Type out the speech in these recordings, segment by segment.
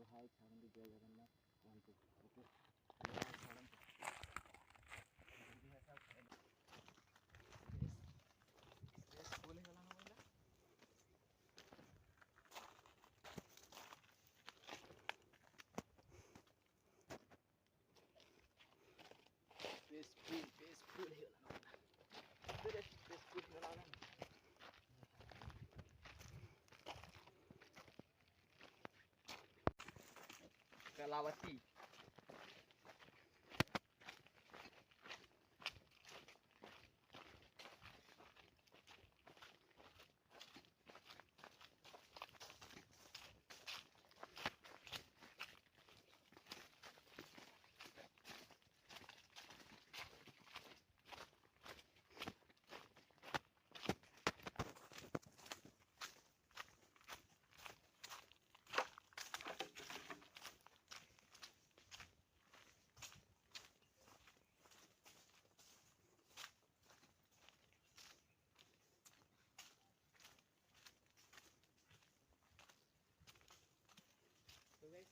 हाय छाड़ती जय जगन्नाथ कहतु ओके कलावती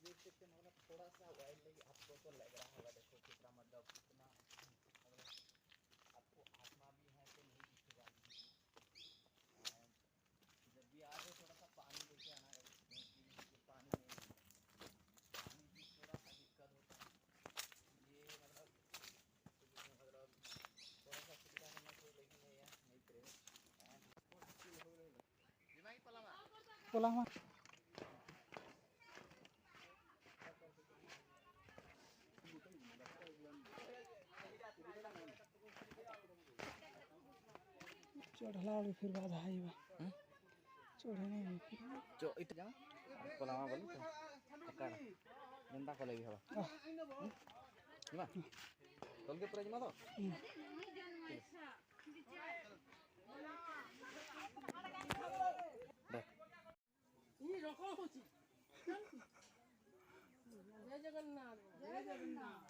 देख सकते हैं मतलब थोड़ा सा वाइल्ड लगी आपको तो लग रहा होगा देखो कितना मतलब कितना मतलब आपको आत्मा भी है तो नहीं दिखेगा जब भी आ रहे थोड़ा सा पानी लेके आना है क्योंकि पानी नहीं पानी की थोड़ा सा दिक्कत होता है ये मतलब थोड़ा सा सुविधा करना चाहिए लेकिन ये नहीं करेगा Pulang mah. चढ़ला वाली फिर बाद आई बा चढ़े नहीं फिर जो इत जा कोलामा बोली तो पकड़ जिंदा को लेगी हवा जिमा तोल के पूरा जिमा तो देख ये रखो होची जय जगन्नाथ जय जगन्नाथ